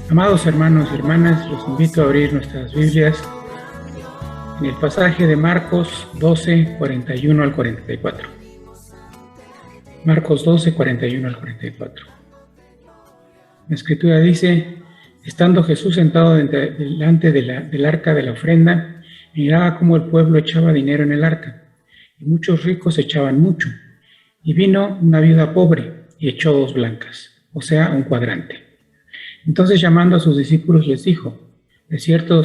Amados hermanos y hermanas, los invito a abrir nuestras Biblias en el pasaje de Marcos 12, 41 al 44. Marcos 12, 41 al 44. La Escritura dice: estando Jesús sentado delante del arca de la ofrenda, miraba cómo el pueblo echaba dinero en el arca, y muchos ricos echaban mucho. Y vino una viuda pobre y echó 2 blancas, o sea, un cuadrante. Entonces, llamando a sus discípulos, les dijo: de cierto,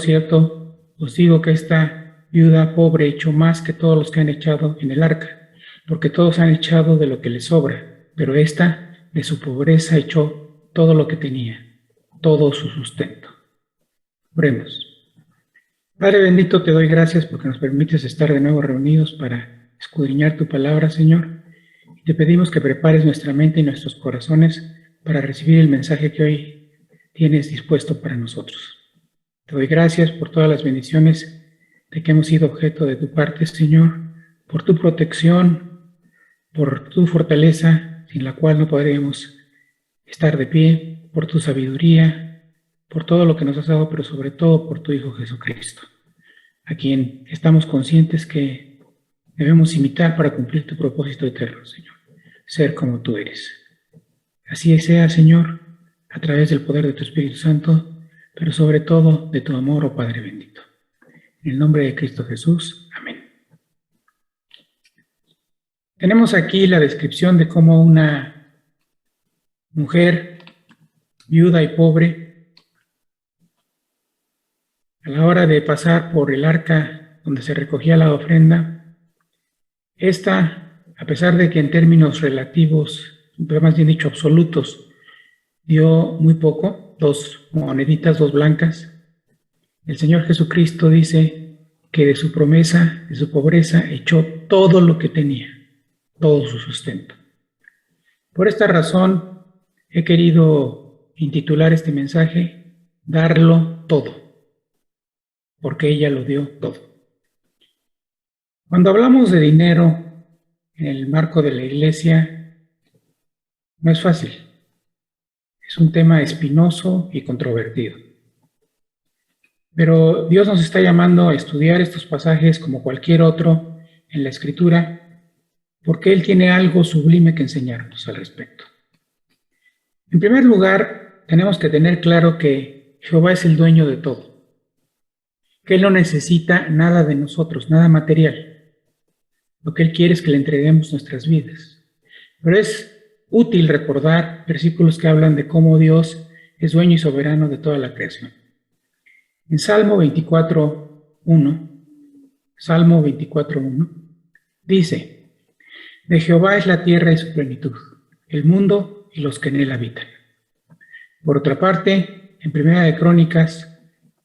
os digo que esta viuda pobre echó más que todos los que han echado en el arca, porque todos han echado de lo que les sobra, pero esta de su pobreza echó todo lo que tenía, todo su sustento. Oremos. Padre bendito, te doy gracias porque nos permites estar de nuevo reunidos para escudriñar tu palabra, Señor. Y te pedimos que prepares nuestra mente y nuestros corazones para recibir el mensaje que hoy tienes dispuesto para nosotros. Te doy gracias por todas las bendiciones de que hemos sido objeto de tu parte, Señor, por tu protección, por tu fortaleza, sin la cual no podríamos estar de pie, por tu sabiduría, por todo lo que nos has dado, pero sobre todo por tu Hijo Jesucristo, a quien estamos conscientes que debemos imitar para cumplir tu propósito eterno, Señor, ser como tú eres. Así sea, Señor, a través del poder de tu Espíritu Santo, pero sobre todo de tu amor, oh Padre bendito. En el nombre de Cristo Jesús, amén. Tenemos aquí la descripción de cómo una mujer viuda y pobre, a la hora de pasar por el arca donde se recogía la ofrenda, esta, a pesar de que en términos relativos, pero más bien dicho absolutos, dio muy poco, 2 moneditas, 2 blancas, el Señor Jesucristo dice que de su promesa, de su pobreza, echó todo lo que tenía, todo su sustento. Por esta razón, he querido intitular este mensaje, darlo todo, porque ella lo dio todo. Cuando hablamos de dinero en el marco de la iglesia, no es fácil. Es un tema espinoso y controvertido. Pero Dios nos está llamando a estudiar estos pasajes como cualquier otro en la Escritura, porque Él tiene algo sublime que enseñarnos al respecto. En primer lugar, tenemos que tener claro que Jehová es el dueño de todo, que Él no necesita nada de nosotros, nada material. Lo que Él quiere es que le entreguemos nuestras vidas. Pero es útil recordar versículos que hablan de cómo Dios es dueño y soberano de toda la creación. En Salmo 24:1, dice: de Jehová es la tierra y su plenitud, el mundo y los que en él habitan. Por otra parte, en Primero de Crónicas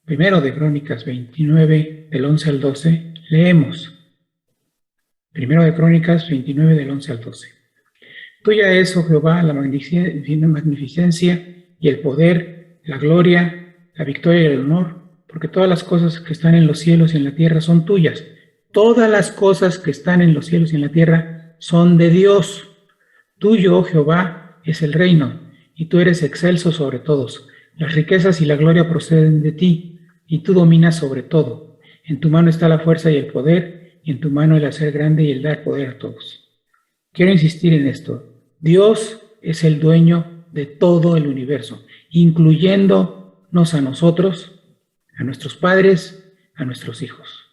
29, del 11 al 12, leemos. Primero de Crónicas 29, del 11 al 12. Tuya es, oh Jehová, la magnificencia y el poder, la gloria, la victoria y el honor, porque todas las cosas que están en los cielos y en la tierra son tuyas. Todas las cosas que están en los cielos y en la tierra son de Dios. Tuyo, oh Jehová, es el reino, y tú eres excelso sobre todos. Las riquezas y la gloria proceden de ti, y tú dominas sobre todo. En tu mano está la fuerza y el poder, y en tu mano el hacer grande y el dar poder a todos. Quiero insistir en esto. Dios es el dueño de todo el universo, incluyéndonos a nosotros, a nuestros padres, a nuestros hijos.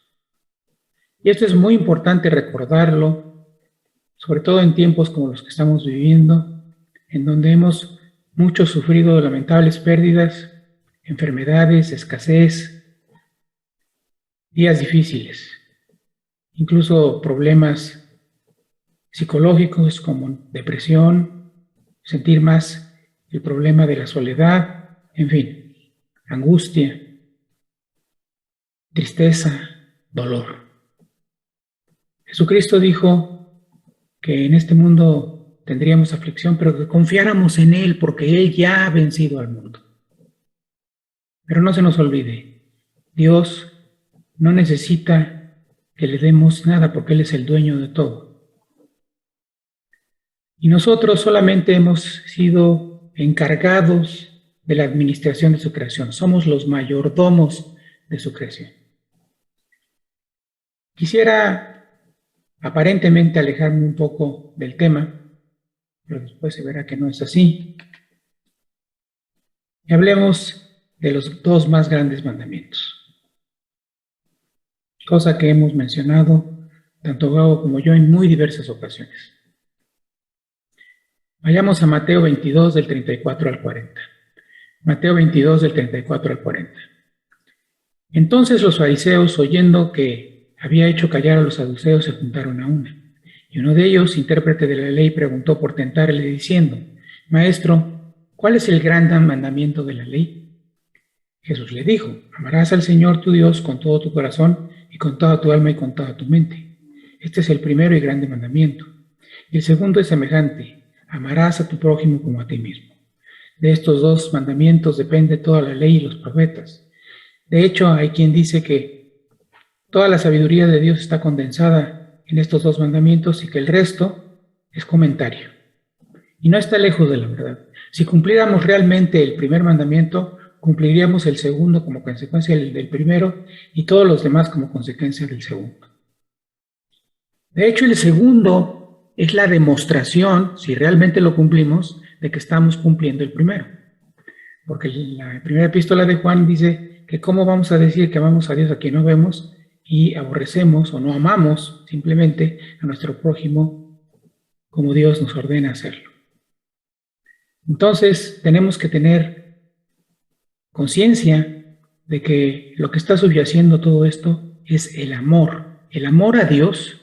Y esto es muy importante recordarlo, sobre todo en tiempos como los que estamos viviendo, en donde hemos muchos sufrido lamentables pérdidas, enfermedades, escasez, días difíciles, incluso problemas psicológicos como depresión, sentir más el problema de la soledad, en fin, angustia, tristeza, dolor. Jesucristo dijo que en este mundo tendríamos aflicción, pero que confiáramos en Él, porque Él ya ha vencido al mundo. Pero no se nos olvide, Dios no necesita que le demos nada, porque Él es el dueño de todo. Y nosotros solamente hemos sido encargados de la administración de su creación. Somos los mayordomos de su creación. Quisiera aparentemente alejarme un poco del tema, pero después se verá que no es así. Y hablemos de los dos más grandes mandamientos, cosa que hemos mencionado tanto Gabo como yo en muy diversas ocasiones. Vayamos a Mateo 22 del 34 al 40. Mateo 22 del 34 al 40. Entonces los fariseos, oyendo que había hecho callar a los saduceos, se juntaron a una. Y uno de ellos, intérprete de la ley, preguntó por tentarle diciendo: Maestro, ¿cuál es el gran mandamiento de la ley? Jesús le dijo: amarás al Señor tu Dios con todo tu corazón y con toda tu alma y con toda tu mente. Este es el primero y grande mandamiento. Y el segundo es semejante: amarás a tu prójimo como a ti mismo. De estos dos mandamientos depende toda la ley y los profetas. De hecho, hay quien dice que toda la sabiduría de Dios está condensada en estos dos mandamientos y que el resto es comentario. Y no está lejos de la verdad. Si cumpliéramos realmente el primer mandamiento, cumpliríamos el segundo como consecuencia del primero y todos los demás como consecuencia del segundo. De hecho, el segundo es la demostración, si realmente lo cumplimos, de que estamos cumpliendo el primero. Porque la primera epístola de Juan dice que cómo vamos a decir que amamos a Dios a quien no vemos y aborrecemos o no amamos simplemente a nuestro prójimo como Dios nos ordena hacerlo. Entonces tenemos que tener conciencia de que lo que está subyaciendo todo esto es el amor a Dios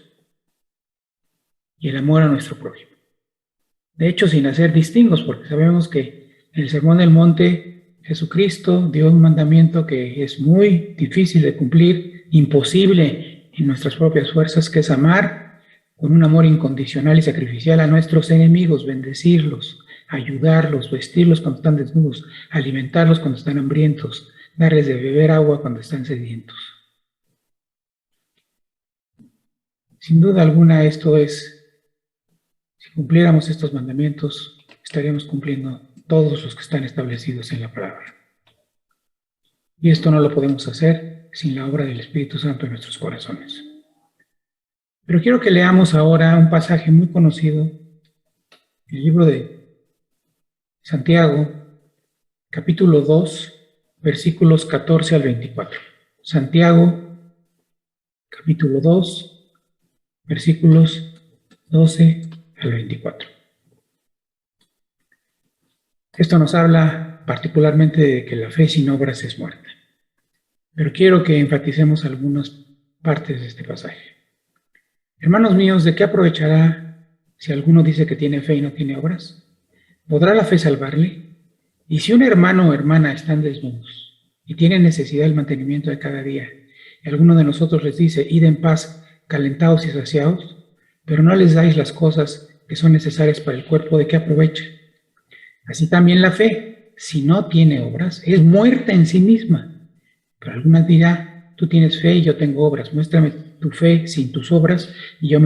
y el amor a nuestro prójimo. De hecho, sin hacer distingos, porque sabemos que en el Sermón del Monte Jesucristo dio un mandamiento que es muy difícil de cumplir, imposible en nuestras propias fuerzas, que es amar con un amor incondicional y sacrificial a nuestros enemigos, bendecirlos, ayudarlos, vestirlos cuando están desnudos, alimentarlos cuando están hambrientos, darles de beber agua cuando están sedientos. Sin duda alguna, esto es, si cumpliéramos estos mandamientos, estaríamos cumpliendo todos los que están establecidos en la palabra. Y esto no lo podemos hacer sin la obra del Espíritu Santo en nuestros corazones. Pero quiero que leamos ahora un pasaje muy conocido, el libro de Santiago, capítulo 2, versículos 14 al 24. Santiago, capítulo 2, versículos 12 al 24. Esto nos habla particularmente de que la fe sin obras es muerta. Pero quiero que enfaticemos algunas partes de este pasaje. Hermanos míos, ¿de qué aprovechará si alguno dice que tiene fe y no tiene obras? ¿Podrá la fe salvarle? Y si un hermano o hermana están desnudos y tienen necesidad del mantenimiento de cada día, y alguno de nosotros les dice: id en paz, calentados y saciados, pero no les dais las cosas que son necesarias para el cuerpo, ¿de qué aprovecha? Así también la fe, si no tiene obras, es muerta en sí misma. Pero alguna dirá: tú tienes fe y yo tengo obras, muéstrame tu fe sin tus obras y yo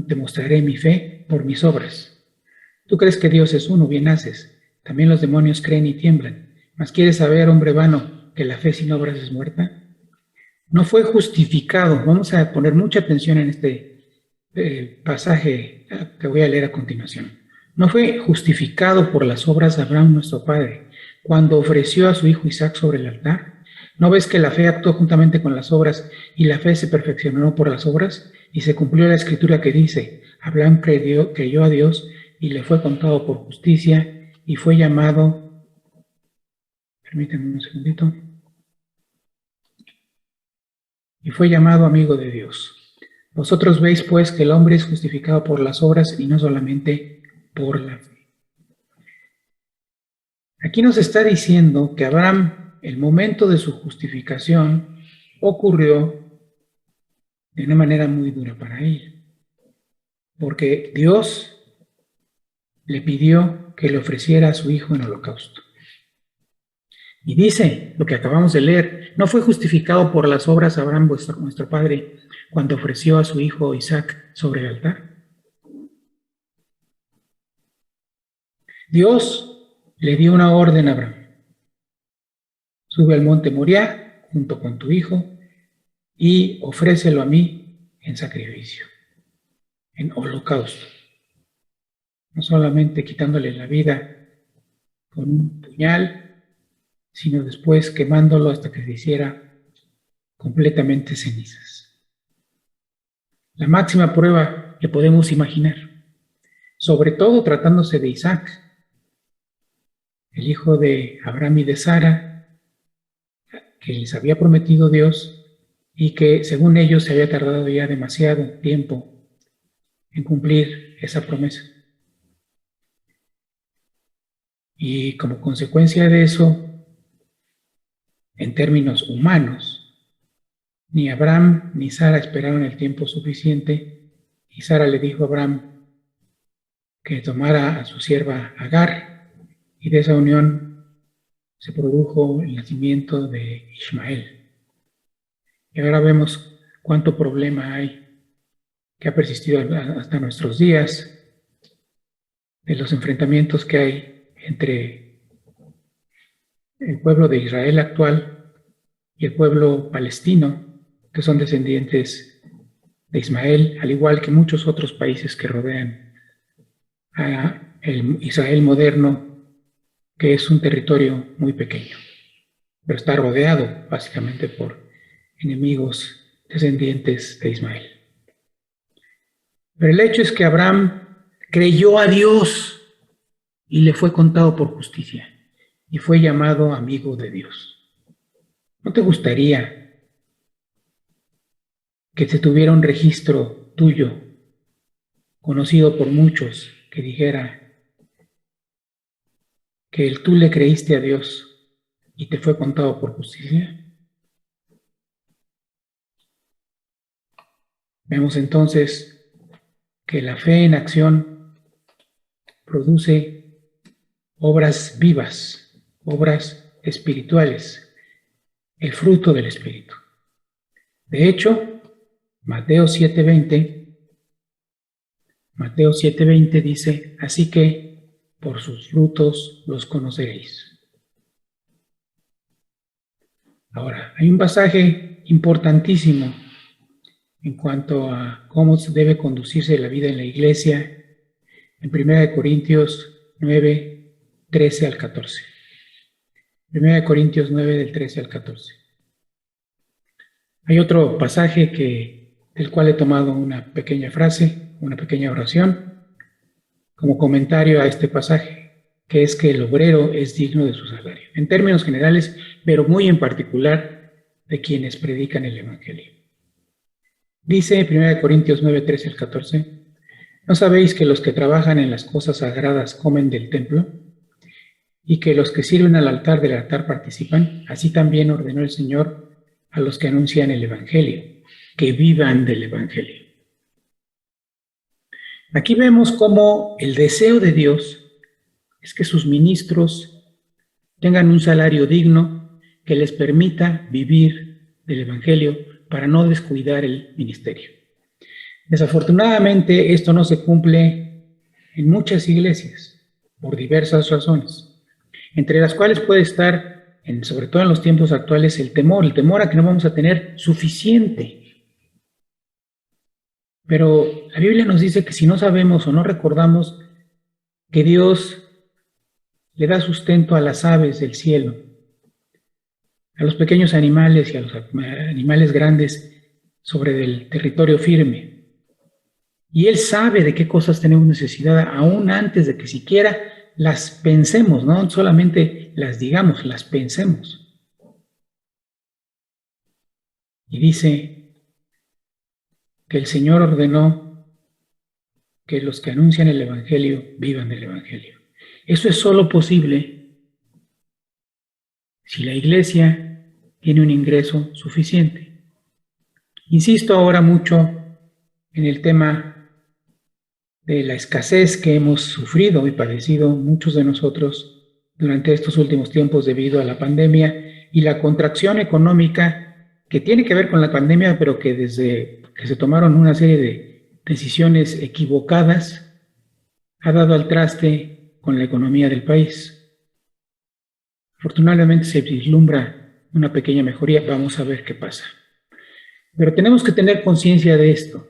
te mostraré mi fe por mis obras. Tú crees que Dios es uno, bien haces. También los demonios creen y tiemblan. ¿Mas quieres saber, hombre vano, que la fe sin obras es muerta? No fue justificado. Vamos a poner mucha atención en este pasaje que voy a leer a continuación. No fue justificado por las obras de Abraham, nuestro padre, cuando ofreció a su hijo Isaac sobre el altar. ¿No ves que la fe actuó juntamente con las obras y la fe se perfeccionó por las obras? Y se cumplió la escritura que dice: Abraham creyó a Dios y le fue contado por justicia y fue llamado, permítanme un segundito, y fue llamado amigo de Dios. Vosotros veis pues que el hombre es justificado por las obras y no solamente por la fe. Aquí nos está diciendo que Abraham, el momento de su justificación, ocurrió de una manera muy dura para él, porque Dios le pidió que le ofreciera a su hijo en holocausto. Y dice lo que acabamos de leer: no fue justificado por las obras Abraham, nuestro padre, cuando ofreció a su hijo Isaac sobre el altar. Dios le dio una orden a Abraham: sube al monte Moriah junto con tu hijo y ofrécelo a mí en sacrificio, en holocausto. No solamente quitándole la vida con un puñal, sino después quemándolo hasta que se hiciera completamente cenizas. La máxima prueba que podemos imaginar, sobre todo tratándose de Isaac, el hijo de Abraham y de Sara, que les había prometido Dios y que según ellos se había tardado ya demasiado tiempo en cumplir esa promesa. Y como consecuencia de eso, en términos humanos, ni Abraham ni Sara esperaron el tiempo suficiente, y Sara le dijo a Abraham que tomara a su sierva Agar, y de esa unión se produjo el nacimiento de Ismael. Y ahora vemos cuánto problema hay que ha persistido hasta nuestros días, de los enfrentamientos que hay entre el pueblo de Israel actual y el pueblo palestino, que son descendientes de Ismael, al igual que muchos otros países que rodean a el Israel moderno, que es un territorio muy pequeño, pero está rodeado básicamente por enemigos descendientes de Ismael. Pero el hecho es que Abraham creyó a Dios y le fue contado por justicia, y fue llamado amigo de Dios. ¿No te gustaría que se tuviera un registro tuyo, conocido por muchos, que dijera que tú le creíste a Dios y te fue contado por justicia? Vemos entonces que la fe en acción produce obras vivas, obras espirituales, el fruto del Espíritu. De hecho, Mateo 7:20 dice: así que por sus frutos los conoceréis. Ahora, hay un pasaje importantísimo en cuanto a cómo debe conducirse la vida en la iglesia, en 1 Corintios 9, 13 al 14. 1 Corintios 9, del 13 al 14. Hay otro pasaje del cual he tomado una pequeña frase, una pequeña oración, como comentario a este pasaje, que es que el obrero es digno de su salario, en términos generales, pero muy en particular de quienes predican el Evangelio. Dice 1 Corintios 9, 13 al 14, ¿no sabéis que los que trabajan en las cosas sagradas comen del templo? Y que los que sirven al altar del altar participan. Así también ordenó el Señor a los que anuncian el Evangelio, que vivan del Evangelio. Aquí vemos cómo el deseo de Dios es que sus ministros tengan un salario digno que les permita vivir del Evangelio para no descuidar el ministerio. Desafortunadamente, esto no se cumple en muchas iglesias por diversas razones, entre las cuales puede estar, sobre todo en los tiempos actuales, el temor a que no vamos a tener suficiente. Pero la Biblia nos dice que si no sabemos o no recordamos que Dios le da sustento a las aves del cielo, a los pequeños animales y a los animales grandes sobre el territorio firme, y Él sabe de qué cosas tenemos necesidad aún antes de que siquiera las pensemos, no solamente las digamos, las pensemos. Y dice que el Señor ordenó que los que anuncian el Evangelio vivan del Evangelio. Eso es solo posible si la iglesia tiene un ingreso suficiente. Insisto ahora mucho en el tema de la escasez que hemos sufrido y padecido muchos de nosotros durante estos últimos tiempos debido a la pandemia y la contracción económica que tiene que ver con la pandemia, pero que desde que se tomaron una serie de decisiones equivocadas ha dado al traste con la economía del país. Afortunadamente se vislumbra una pequeña mejoría, vamos a ver qué pasa. Pero tenemos que tener conciencia de esto,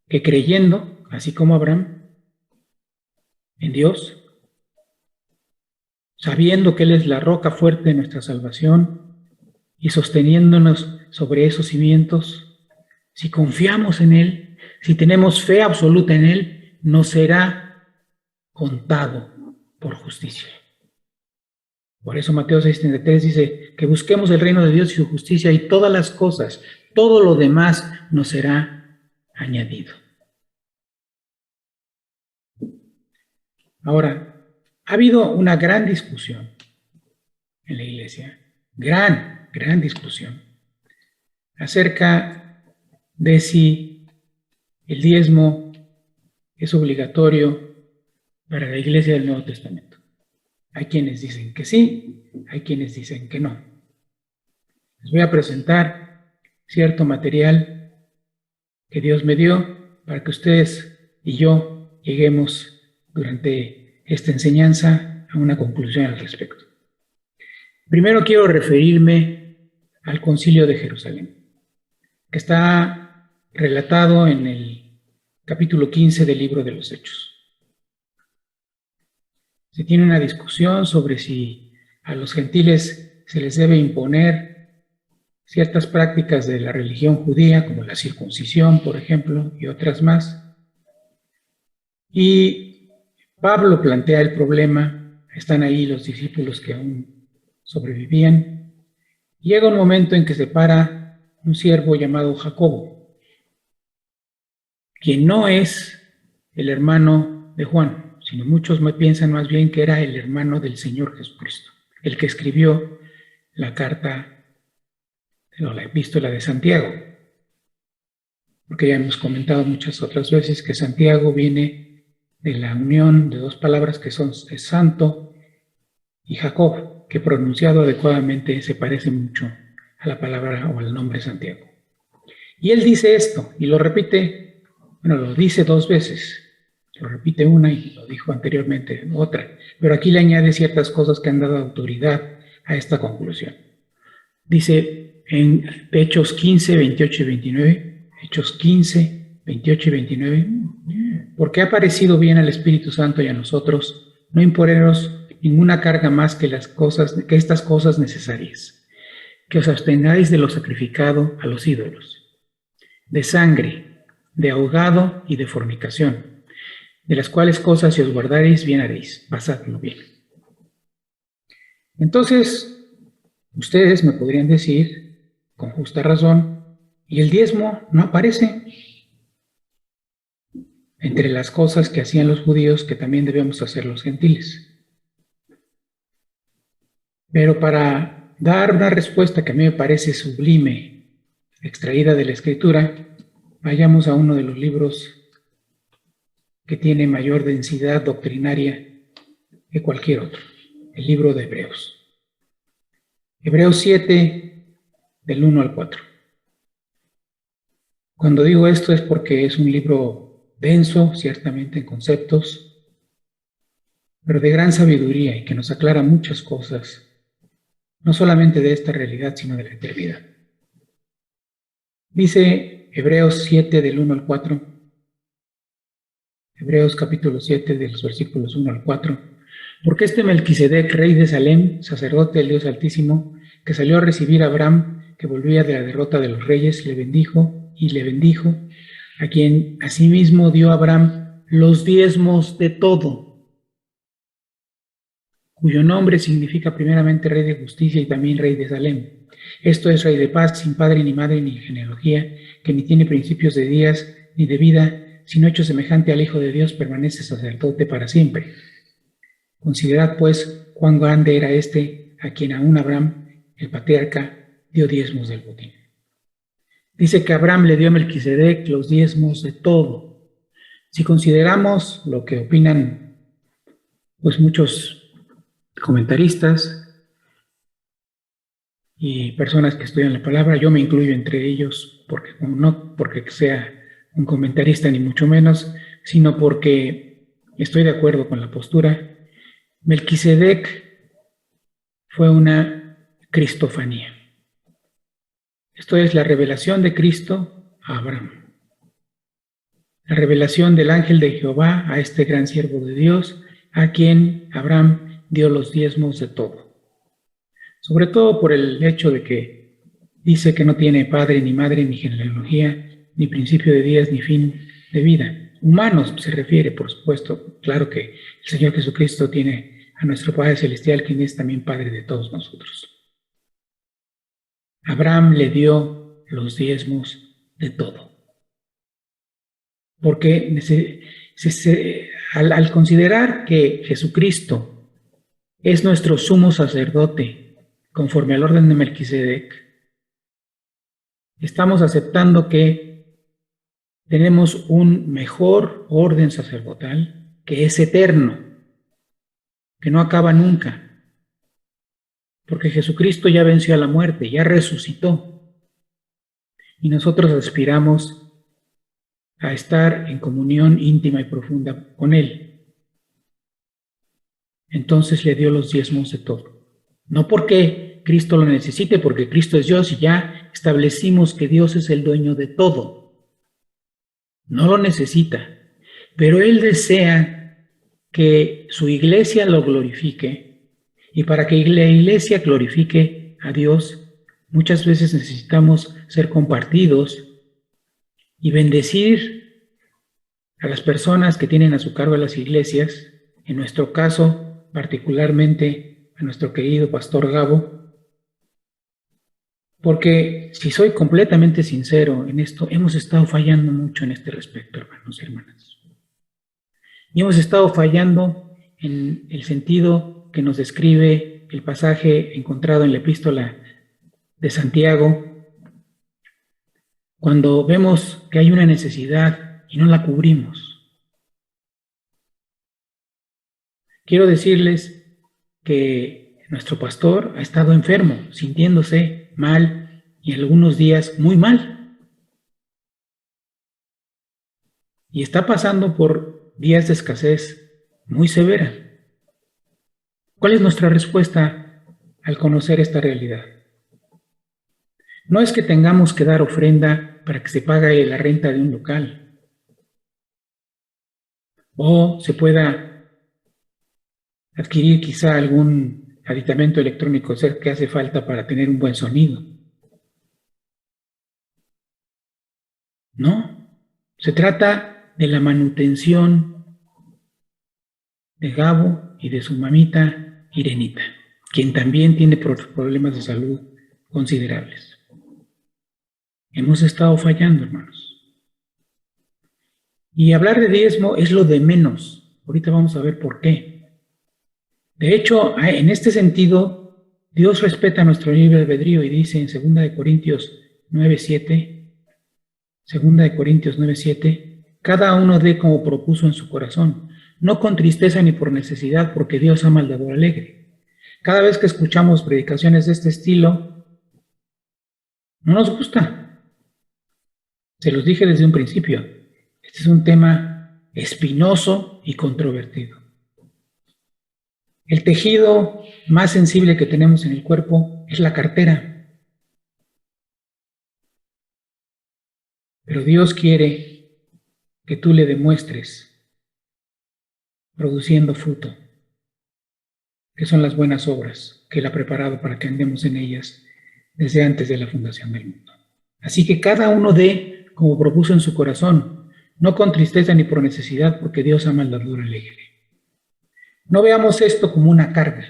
que creyendo, así como Abraham, en Dios, sabiendo que Él es la roca fuerte de nuestra salvación y sosteniéndonos sobre esos cimientos, si confiamos en Él, si tenemos fe absoluta en Él, nos será contado por justicia. Por eso Mateo 6:33 dice que busquemos el reino de Dios y su justicia y todas las cosas, todo lo demás nos será añadido. Ahora, ha habido una gran discusión en la iglesia, gran discusión, acerca de si el diezmo es obligatorio para la iglesia del Nuevo Testamento. Hay quienes dicen que sí, hay quienes dicen que no. Les voy a presentar cierto material que Dios me dio para que ustedes y yo lleguemos durante esta enseñanza a una conclusión al respecto. Primero quiero referirme al Concilio de Jerusalén, que está relatado en el capítulo 15 del libro de los Hechos. Se tiene una discusión sobre si a los gentiles se les debe imponer ciertas prácticas de la religión judía, como la circuncisión, por ejemplo, y otras más. Y Pablo plantea el problema, están ahí los discípulos que aún sobrevivían. Llega un momento en que se para un siervo llamado Jacobo, quien no es el hermano de Juan, sino muchos me piensan más bien que era el hermano del Señor Jesucristo, el que escribió la carta o la epístola de Santiago. Porque ya hemos comentado muchas otras veces que Santiago viene de la unión de dos palabras que son santo y Jacob, que pronunciado adecuadamente se parece mucho a la palabra o al nombre Santiago. Y él dice esto, y lo repite, lo dice dos veces. Lo repite una y lo dijo anteriormente otra, pero aquí le añade ciertas cosas que han dado autoridad a esta conclusión. Dice en Hechos 15, 28 y 29, Hechos 15, 28 y 29, porque ha parecido bien al Espíritu Santo y a nosotros no imponeros ninguna carga más que estas cosas necesarias, que os abstengáis de lo sacrificado a los ídolos, de sangre, de ahogado y de fornicación, de las cuales cosas si os guardaréis bien haréis, pasadlo bien. Entonces, ustedes me podrían decir, con justa razón, ¿y el diezmo no aparece entre las cosas que hacían los judíos que también debemos hacer los gentiles? Pero para dar una respuesta que a mí me parece sublime, extraída de la Escritura, vayamos a uno de los libros que tiene mayor densidad doctrinaria que cualquier otro, el libro de Hebreos. Hebreos 7, del 1 al 4. Cuando digo esto es porque es un libro denso, ciertamente en conceptos, pero de gran sabiduría y que nos aclara muchas cosas, no solamente de esta realidad, sino de la eternidad. Dice Hebreos 7, del 1 al 4, Hebreos capítulo 7, de los versículos 1 al 4, porque este Melquisedec, rey de Salem, sacerdote del Dios Altísimo, que salió a recibir a Abraham, que volvía de la derrota de los reyes, le bendijo, a quien asimismo dio a Abraham los diezmos de todo, cuyo nombre significa primeramente rey de justicia y también rey de Salem. Esto es rey de paz, sin padre ni madre ni genealogía, que ni tiene principios de días ni de vida, sino hecho semejante al Hijo de Dios, permanece sacerdote para siempre. Considerad, pues, cuán grande era este, a quien aún Abraham, el patriarca, dio diezmos del botín. Dice que Abraham le dio a Melquisedec los diezmos de todo. Si consideramos lo que opinan, pues muchos comentaristas y personas que estudian la palabra, yo me incluyo entre ellos, no porque sea un comentarista ni mucho menos, sino porque estoy de acuerdo con la postura. Melquisedec fue una cristofanía. Esto es la revelación de Cristo a Abraham. La revelación del ángel de Jehová a este gran siervo de Dios, a quien Abraham dio los diezmos de todo. Sobre todo por el hecho de que dice que no tiene padre, ni madre, ni genealogía, ni principio de días, ni fin de vida. Humanos se refiere, por supuesto. Claro que el Señor Jesucristo tiene a nuestro Padre Celestial, quien es también Padre de todos nosotros. Abraham le dio los diezmos de todo. Porque al considerar que Jesucristo es nuestro sumo sacerdote, conforme al orden de Melquisedec, estamos aceptando que tenemos un mejor orden sacerdotal que es eterno, que no acaba nunca, porque Jesucristo ya venció a la muerte, ya resucitó, y nosotros aspiramos a estar en comunión íntima y profunda con Él. Entonces le dio los diezmos de todo. No porque Cristo lo necesite, porque Cristo es Dios y ya establecimos que Dios es el dueño de todo. No lo necesita, pero Él desea que su iglesia lo glorifique, y para que la iglesia glorifique a Dios, muchas veces necesitamos ser compartidos y bendecir a las personas que tienen a su cargo las iglesias, en nuestro caso, particularmente a nuestro querido pastor Gabo, porque si soy completamente sincero en esto, hemos estado fallando mucho en este respecto, hermanos y hermanas. Y hemos estado fallando en el sentido que nos describe el pasaje encontrado en la epístola de Santiago, cuando vemos que hay una necesidad y no la cubrimos. Quiero decirles que nuestro pastor ha estado enfermo, sintiéndose mal y algunos días muy mal. Y está pasando por días de escasez muy severa. ¿Cuál es nuestra respuesta al conocer esta realidad? No es que tengamos que dar ofrenda para que se pague la renta de un local, o se pueda adquirir quizá algún aditamento electrónico que hace falta para tener un buen sonido. No, se trata de la manutención de Gabo y de su mamita Irenita, quien también tiene problemas de salud considerables. Hemos estado fallando, hermanos. Y hablar de diezmo es lo de menos. Ahorita vamos a ver por qué. De hecho, en este sentido, Dios respeta nuestro libre albedrío y dice en 2 Corintios 9:7, cada uno dé como propuso en su corazón, no con tristeza ni por necesidad, porque Dios ama al dador alegre. Cada vez que escuchamos predicaciones de este estilo, no nos gusta. Se los dije desde un principio, este es un tema espinoso y controvertido. El tejido más sensible que tenemos en el cuerpo es la cartera. Pero Dios quiere que tú le demuestres produciendo fruto, que son las buenas obras que Él ha preparado para que andemos en ellas desde antes de la fundación del mundo. Así que cada uno dé como propuso en su corazón, no con tristeza ni por necesidad, porque Dios ama al dador alegre. No veamos esto como una carga.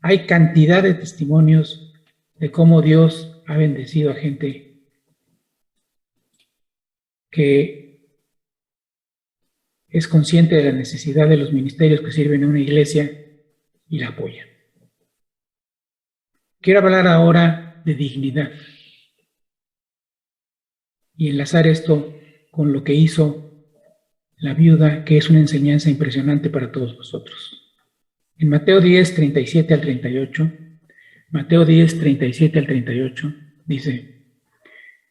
Hay cantidad de testimonios de cómo Dios ha bendecido a gente que es consciente de la necesidad de los ministerios que sirven en una iglesia y la apoya. Quiero hablar ahora de dignidad y enlazar esto con lo que hizo la viuda, que es una enseñanza impresionante para todos nosotros. En Mateo 10, 37 al 38, Mateo 10, 37 al 38, dice: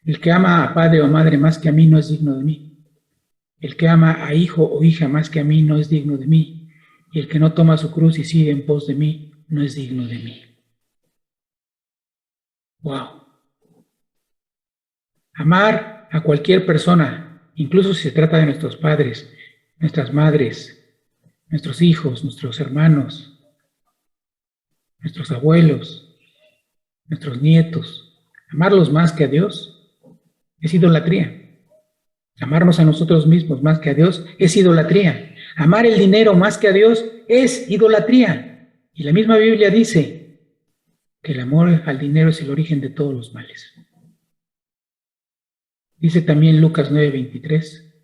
el que ama a padre o madre más que a mí no es digno de mí. El que ama a hijo o hija más que a mí no es digno de mí. Y el que no toma su cruz y sigue en pos de mí no es digno de mí. Wow. Amar a cualquier persona, incluso si se trata de nuestros padres, nuestras madres, nuestros hijos, nuestros hermanos, nuestros abuelos, nuestros nietos. Amarlos más que a Dios es idolatría. Amarnos a nosotros mismos más que a Dios es idolatría. Amar el dinero más que a Dios es idolatría. Y la misma Biblia dice que el amor al dinero es el origen de todos los males. Dice también Lucas 9:23.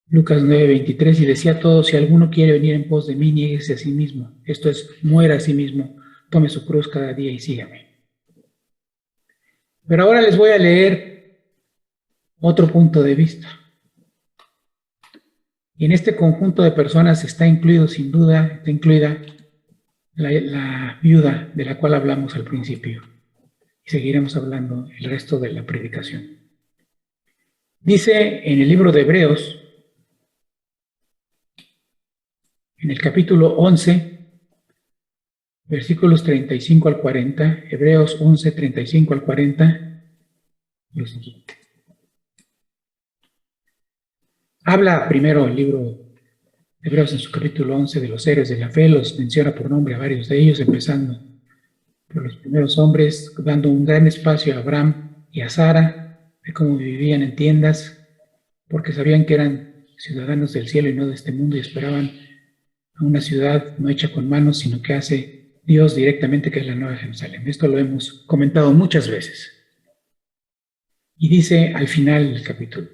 Lucas 9:23, y decía a todos: si alguno quiere venir en pos de mí, niéguese a sí mismo. Esto es, muera a sí mismo, tome su cruz cada día y sígame. Pero ahora les voy a leer otro punto de vista. Y en este conjunto de personas está incluido, sin duda, está incluida la viuda de la cual hablamos al principio. Y seguiremos hablando el resto de la predicación. Dice en el libro de Hebreos, en el capítulo 11, versículos 35 al 40, Hebreos 11, 35 al 40, lo siguiente. Habla primero el libro de Hebreos en su capítulo 11 de los héroes de la fe, los menciona por nombre a varios de ellos, empezando por los primeros hombres, dando un gran espacio a Abraham y a Sara, de cómo vivían en tiendas, porque sabían que eran ciudadanos del cielo y no de este mundo, y esperaban a una ciudad no hecha con manos, sino que hace Dios directamente, que es la Nueva Jerusalén. Esto lo hemos comentado muchas veces. Y dice al final del capítulo: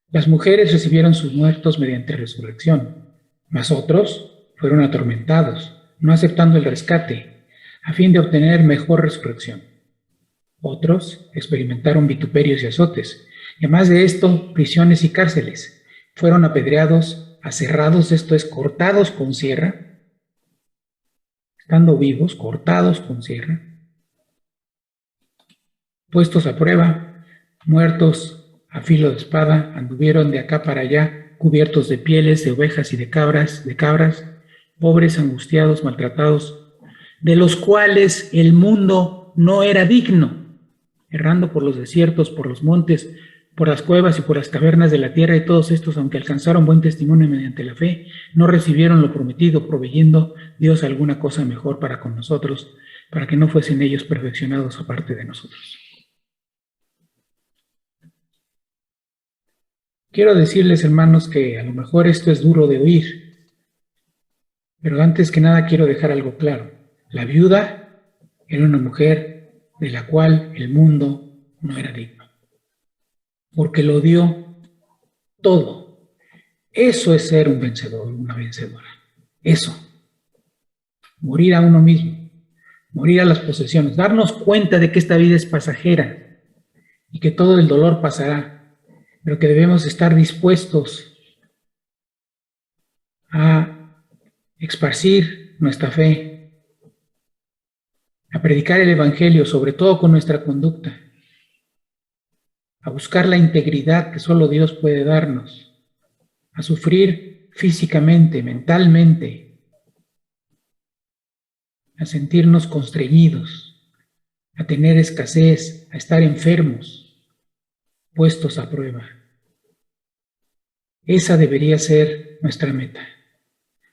las mujeres recibieron sus muertos mediante resurrección, mas otros fueron atormentados, no aceptando el rescate, a fin de obtener mejor resurrección. Otros experimentaron vituperios y azotes, y además de esto, prisiones y cárceles. Fueron apedreados, aserrados, esto es, cortados con sierra, estando vivos, cortados con sierra, puestos a prueba, muertos a filo de espada, anduvieron de acá para allá, cubiertos de pieles de ovejas y de cabras, pobres, angustiados, maltratados, de los cuales el mundo no era digno, errando por los desiertos, por los montes, por las cuevas y por las cavernas de la tierra, y todos estos, aunque alcanzaron buen testimonio mediante la fe, no recibieron lo prometido, proveyendo Dios alguna cosa mejor para con nosotros, para que no fuesen ellos perfeccionados aparte de nosotros. Quiero decirles, hermanos, que a lo mejor esto es duro de oír, pero antes que nada quiero dejar algo claro. La viuda era una mujer de la cual el mundo no era digno, porque lo dio todo. Eso es ser un vencedor, una vencedora. Eso. Morir a uno mismo, morir a las posesiones, darnos cuenta de que esta vida es pasajera y que todo el dolor pasará, pero que debemos estar dispuestos a esparcir nuestra fe, a predicar el Evangelio, sobre todo con nuestra conducta, a buscar la integridad que solo Dios puede darnos, a sufrir físicamente, mentalmente, a sentirnos constreñidos, a tener escasez, a estar enfermos, puestos a prueba. Esa debería ser nuestra meta,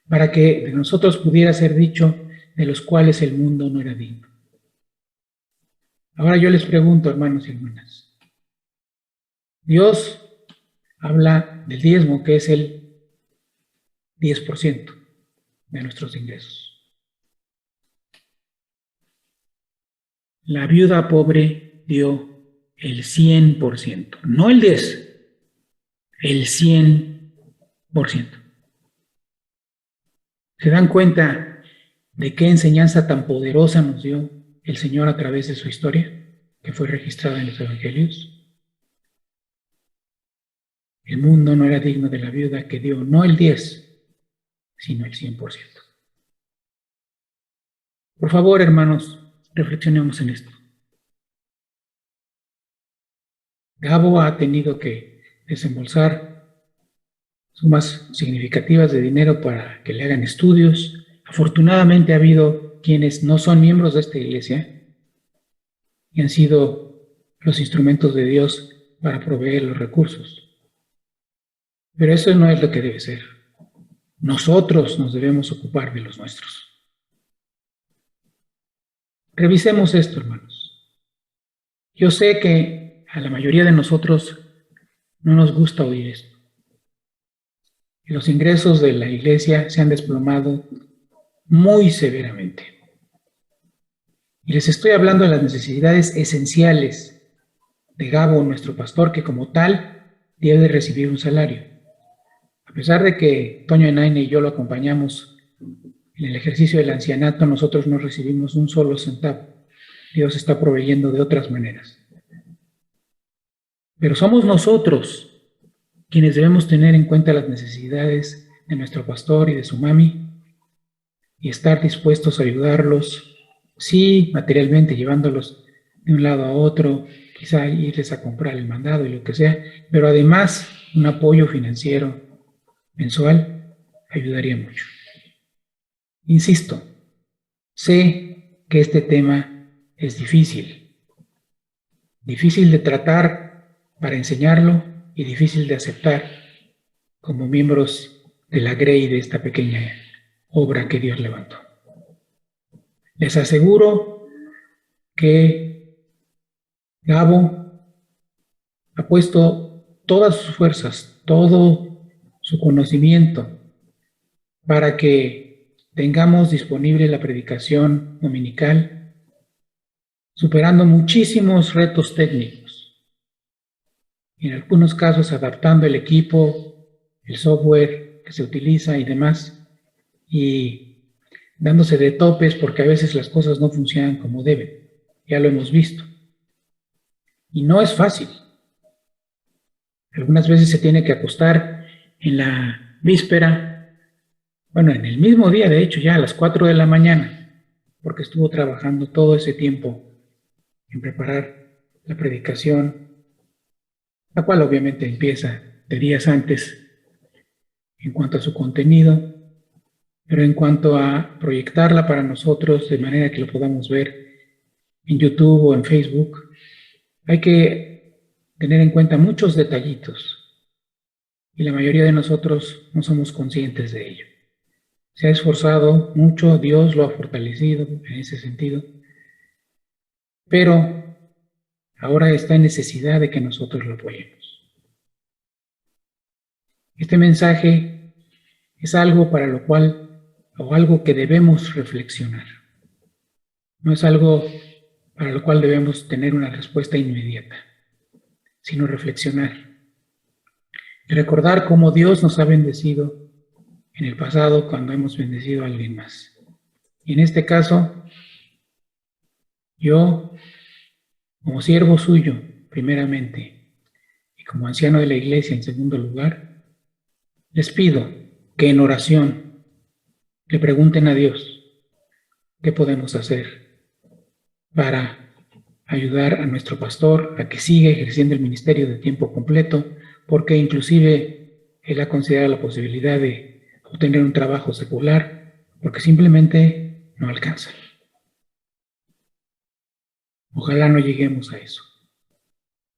para que de nosotros pudiera ser dicho: de los cuales el mundo no era digno. Ahora yo les pregunto, hermanos y hermanas, Dios habla del diezmo, que es el 10% de nuestros ingresos. La viuda pobre dio el 100%, no el 10%, el 100%. ¿Se dan cuenta de qué enseñanza tan poderosa nos dio el Señor a través de su historia, que fue registrada en los Evangelios? El mundo no era digno de la viuda que dio no el 10, sino el 100%. Por favor, hermanos, reflexionemos en esto. Gabo ha tenido que desembolsar sumas significativas de dinero para que le hagan estudios. Afortunadamente ha habido habido quienes no son miembros de esta iglesia y han sido los instrumentos de Dios para proveer los recursos. Pero eso no es lo que debe ser. Nosotros nos debemos ocupar de los nuestros. Revisemos esto, hermanos. Yo sé que a la mayoría de nosotros no nos gusta oír esto. Y los ingresos de la iglesia se han desplomado muy severamente. Y les estoy hablando de las necesidades esenciales de Gabo, nuestro pastor, que como tal debe de recibir un salario. A pesar de que Toño Enaine y yo lo acompañamos en el ejercicio del ancianato, nosotros no recibimos un solo centavo. Dios está proveyendo de otras maneras. Pero somos nosotros quienes debemos tener en cuenta las necesidades de nuestro pastor y de su mami y estar dispuestos a ayudarlos, sí, materialmente, llevándolos de un lado a otro, quizá irles a comprar el mandado y lo que sea, pero además un apoyo financiero mensual ayudaría mucho. Insisto, sé que este tema es difícil de tratar para enseñarlo y difícil de aceptar como miembros de la grey de esta pequeña obra que Dios levantó. Les aseguro que Gabo ha puesto todas sus fuerzas, todo su conocimiento para que tengamos disponible la predicación dominical, superando muchísimos retos técnicos, en algunos casos adaptando el equipo, el software que se utiliza y demás, y dándose de topes porque a veces las cosas no funcionan como deben. Ya lo hemos visto. Y no es fácil. Algunas veces se tiene que acostar en la víspera, bueno, en el mismo día, de hecho, ya a las 4 de la mañana, porque estuvo trabajando todo ese tiempo en preparar la predicación, la cual obviamente empieza de días antes en cuanto a su contenido, pero en cuanto a proyectarla para nosotros de manera que lo podamos ver en YouTube o en Facebook, hay que tener en cuenta muchos detallitos y la mayoría de nosotros no somos conscientes de ello. Se ha esforzado mucho, Dios lo ha fortalecido en ese sentido, pero ahora está en necesidad de que nosotros lo apoyemos. Este mensaje es algo para lo cual, o algo que debemos reflexionar. No es algo para lo cual debemos tener una respuesta inmediata, sino reflexionar y recordar cómo Dios nos ha bendecido en el pasado cuando hemos bendecido a alguien más. Y en este caso, yo, como siervo suyo, primeramente, y como anciano de la iglesia, en segundo lugar, les pido que en oración le pregunten a Dios qué podemos hacer para ayudar a nuestro pastor a que siga ejerciendo el ministerio de tiempo completo, porque inclusive él ha considerado la posibilidad de obtener un trabajo secular, porque simplemente no alcanza. Ojalá no lleguemos a eso.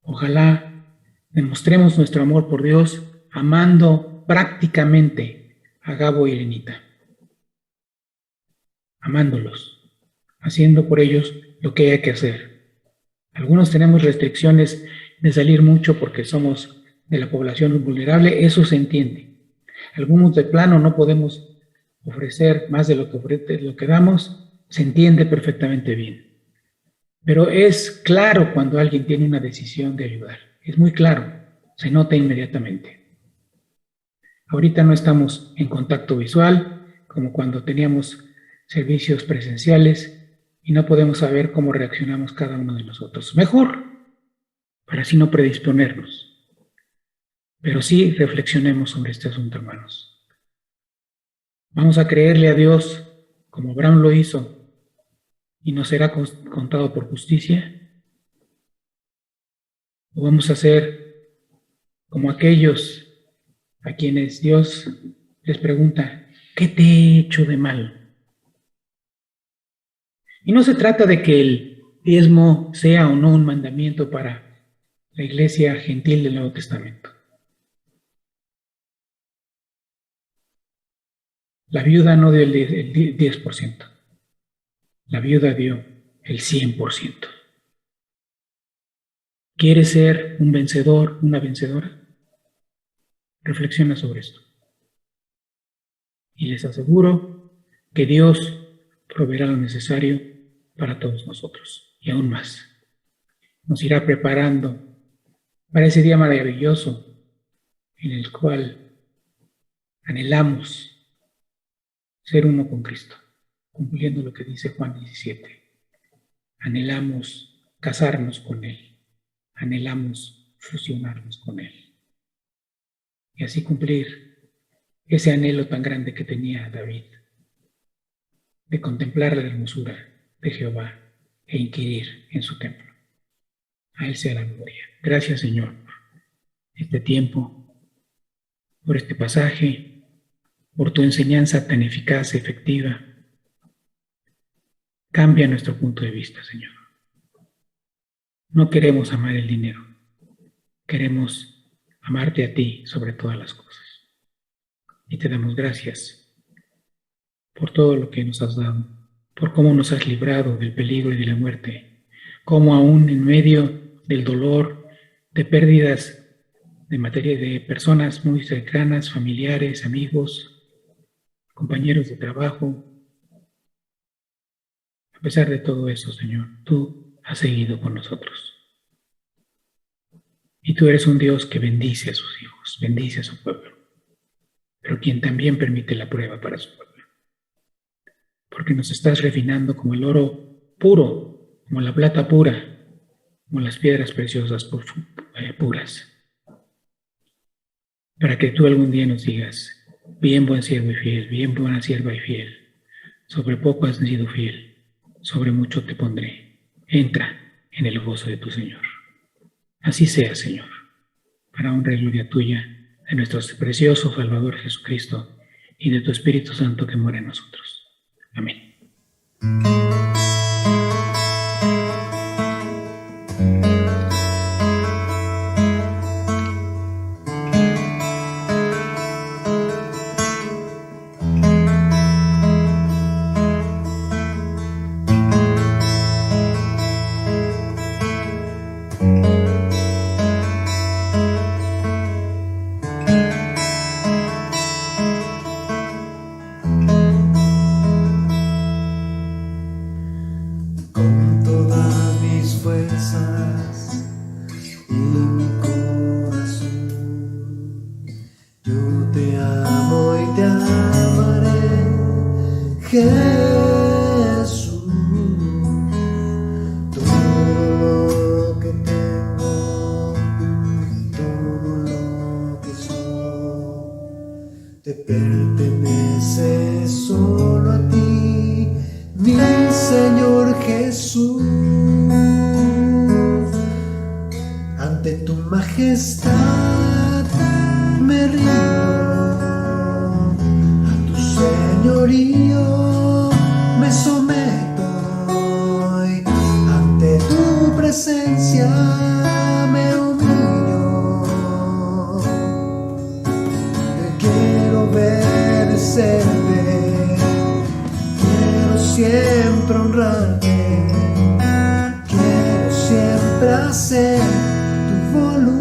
Ojalá demostremos nuestro amor por Dios amando prácticamente a Gabo y Elenita, amándolos, haciendo por ellos lo que haya que hacer. Algunos tenemos restricciones de salir mucho porque somos de la población vulnerable, eso se entiende. Algunos de plano no podemos ofrecer más de lo que damos, se entiende perfectamente bien. Pero es claro cuando alguien tiene una decisión de ayudar, es muy claro, se nota inmediatamente. Ahorita no estamos en contacto visual, como cuando teníamos servicios presenciales, y no podemos saber cómo reaccionamos cada uno de nosotros. Mejor, para así no predisponernos. Pero sí reflexionemos sobre este asunto, hermanos. Vamos a creerle a Dios como Abraham lo hizo y nos será contado por justicia. ¿O vamos a ser como aquellos a quienes Dios les pregunta, ¿qué te he hecho de mal? Y no se trata de que el diezmo sea o no un mandamiento para la iglesia gentil del Nuevo Testamento. La viuda no dio el 10%. La viuda dio el 100%. ¿Quieres ser un vencedor, una vencedora? Reflexiona sobre esto. Y les aseguro que Dios proveerá lo necesario para todos nosotros. Y aún más. Nos irá preparando para ese día maravilloso en el cual anhelamos ser uno con Cristo, cumpliendo lo que dice Juan 17. Anhelamos casarnos con Él, anhelamos fusionarnos con Él y así cumplir ese anhelo tan grande que tenía David de contemplar la hermosura de Jehová e inquirir en su templo. A Él sea la gloria. Gracias, Señor, por este tiempo, por este pasaje, por tu enseñanza tan eficaz y efectiva. Cambia nuestro punto de vista, Señor. No queremos amar el dinero, queremos amarte a ti sobre todas las cosas. Y te damos gracias por todo lo que nos has dado, por cómo nos has librado del peligro y de la muerte, cómo aún en medio del dolor, de pérdidas de materia de personas muy cercanas, familiares, amigos, compañeros de trabajo, a pesar de todo eso, Señor, tú has seguido con nosotros. Y tú eres un Dios que bendice a sus hijos, bendice a su pueblo, pero quien también permite la prueba para su pueblo. Porque nos estás refinando como el oro puro, como la plata pura, como las piedras preciosas puras. Para que tú algún día nos digas, bien buen siervo y fiel, bien buena sierva y fiel, sobre poco has sido fiel, sobre mucho te pondré. Entra en el gozo de tu Señor. Así sea, Señor, para honra y gloria tuya, de nuestro precioso Salvador Jesucristo y de tu Espíritu Santo que mora en nosotros. Amén. Te pertenece solo a ti, mi Señor Jesús. Ante tu majestad me rindo, a tu señorío me someto, y ante tu presencia me humillo. Te quiero obedecerte, quiero siempre honrarte, quiero siempre hacer tu voluntad.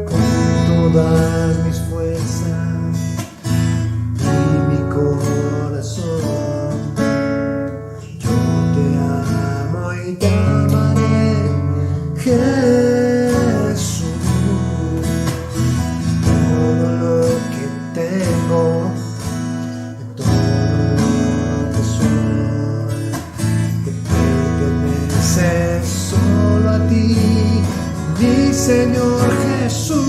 Con todas mis fuerzas y mi corazón, yo te amo y te amaré, Jesús. Todo lo que tengo, todo lo que soy, te pertenece solo a ti, mi Señor Jesús.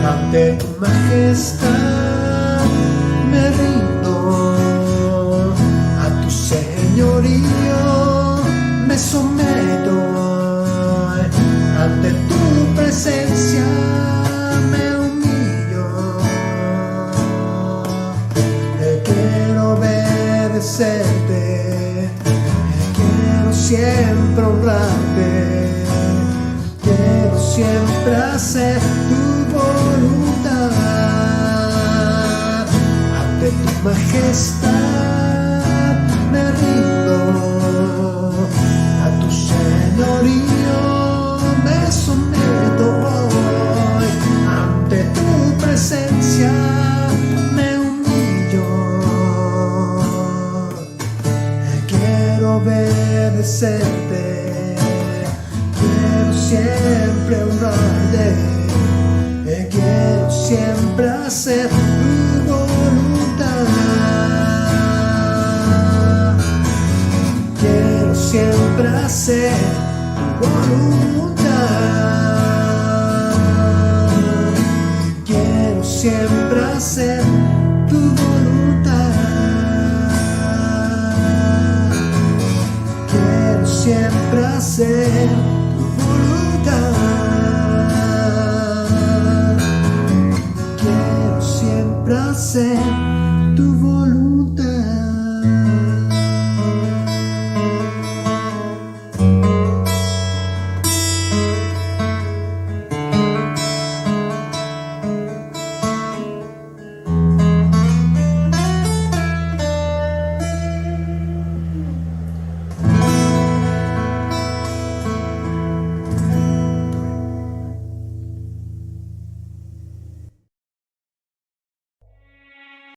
Ante tu majestad me rindo, obedecerte, quiero siempre honrarte, quiero siempre hacer tu voluntad. Ante tu majestad me rindo, a tu señorío me someto hoy. Ante tu presencia me humillo, quiero obedecerte, quiero siempre honrarte, quiero siempre hacer tu voluntad. Quiero siempre hacer tu voluntad. Quiero siempre hacer tu voluntad. Quiero siempre hacer tu voluntad. Quiero siempre hacer